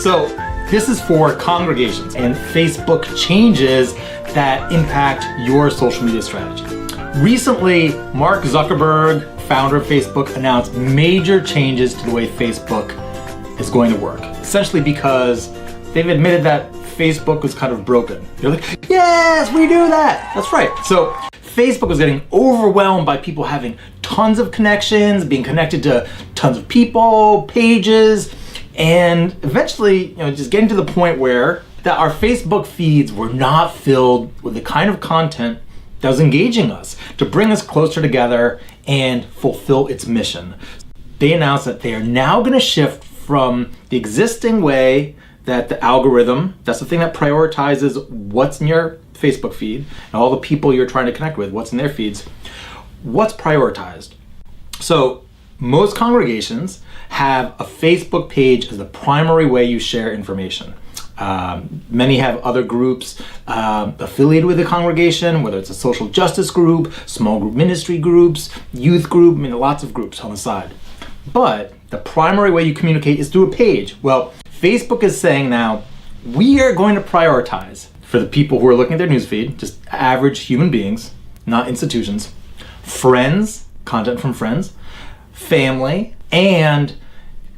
So this is for congregations and Facebook changes that impact your social media strategy. Recently, Mark Zuckerberg, founder of Facebook, announced major changes to the way Facebook is going to work. Essentially because they've admitted that Facebook was kind of broken. They're like, yes, we do that. That's right. So Facebook was getting overwhelmed by people having tons of connections, being connected to tons of people, pages, and eventually, just getting to the point where that our Facebook feeds were not filled with the kind of content that was engaging us to bring us closer together and fulfill its mission. They announced that they are now going to shift from the existing way that the algorithm, that's the thing that prioritizes what's in your Facebook feed and all the people you're trying to connect with, what's in their feeds, what's prioritized. So most congregations have a Facebook page as the primary way you share information. Many have other groups affiliated with the congregation, whether it's a social justice group, small group ministry groups, youth group, lots of groups on the side. But the primary way you communicate is through a page. Well, Facebook is saying now, we are going to prioritize for the people who are looking at their newsfeed, just average human beings, not institutions, friends, content from friends, family, and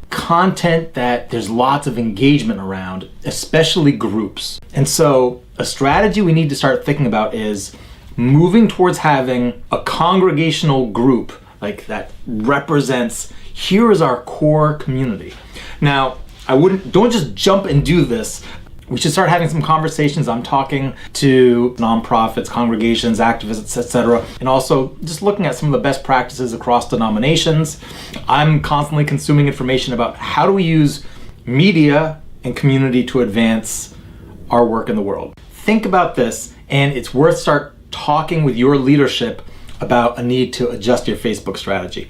content that there's lots of engagement around, especially groups. And so a strategy we need to start thinking about is moving towards having a congregational group like that represents, here is our core community. Now, don't just jump and do this. We should start having some conversations. I'm talking to nonprofits, congregations, activists, etc., and also just looking at some of the best practices across denominations. I'm constantly consuming information about how do we use media and community to advance our work in the world. Think about this, and it's worth start talking with your leadership about a need to adjust your Facebook strategy.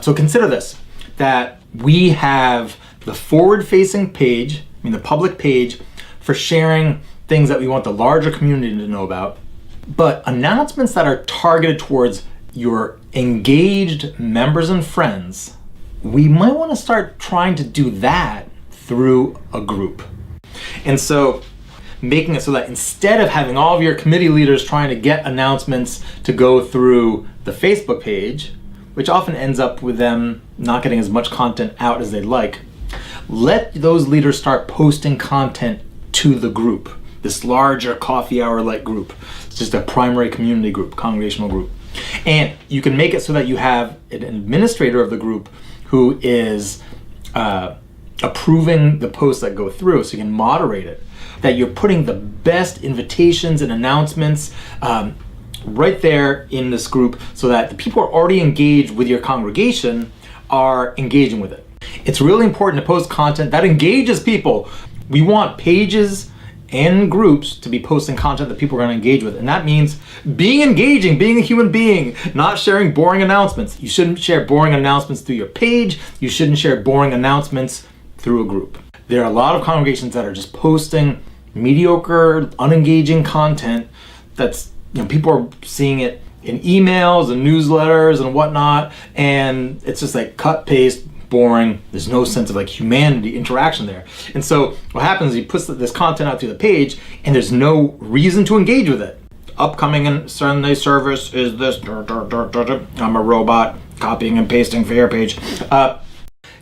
So consider this, that we have the forward-facing page, the public page, for sharing things that we want the larger community to know about, but announcements that are targeted towards your engaged members and friends, we might want to start trying to do that through a group. And so making it so that instead of having all of your committee leaders trying to get announcements to go through the Facebook page, which often ends up with them not getting as much content out as they'd like, let those leaders start posting content to the group, this larger coffee hour-like group. It's just a primary community group, congregational group. And you can make it so that you have an administrator of the group who is approving the posts that go through, so you can moderate it. That you're putting the best invitations and announcements right there in this group so that the people who are already engaged with your congregation are engaging with it. It's really important to post content that engages people. We want pages and groups to be posting content that people are going to engage with. And that means being engaging, being a human being, not sharing boring announcements. You shouldn't share boring announcements through your page. You shouldn't share boring announcements through a group. There are a lot of congregations that are just posting mediocre, unengaging content that's, people are seeing it in emails and newsletters and whatnot, and it's just like cut, paste, boring. There's no sense of humanity, interaction there. And so what happens is he puts this content out through the page and there's no reason to engage with it. Upcoming in Sunday service is this, I'm a robot, copying and pasting for your page.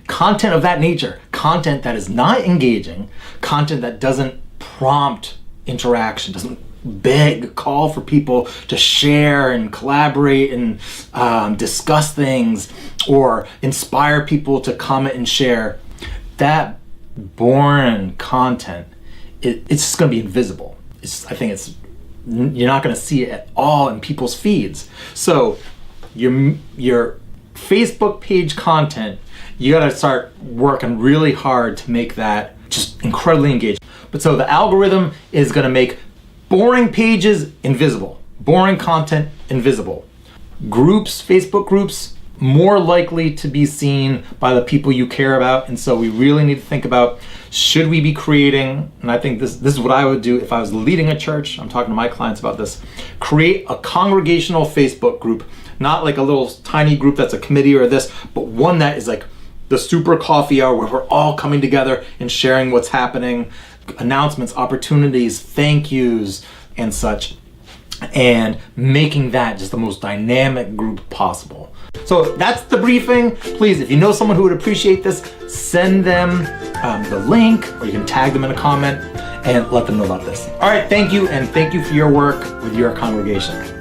Content of that nature, content that is not engaging, content that doesn't prompt interaction, doesn't call for people to share and collaborate and discuss things or inspire people to comment and share. That boring content, it's just going to be invisible. You're not going to see it at all in people's feeds. So your Facebook page content, you got to start working really hard to make that just incredibly engaging. But so the algorithm is going to make boring pages invisible, boring content invisible. Groups, Facebook groups, more likely to be seen by the people you care about. And so we really need to think about, should we be creating, and I think this is what I would do if I was leading a church, I'm talking to my clients about this, create a congregational Facebook group, not like a little tiny group that's a committee or this, but one that is the super coffee hour where we're all coming together and sharing what's happening, announcements, opportunities, thank yous, and such, and making that just the most dynamic group possible. So that's the briefing. Please, if you know someone who would appreciate this, send them the link, or you can tag them in a comment and let them know about this. All right, thank you, and thank you for your work with your congregation.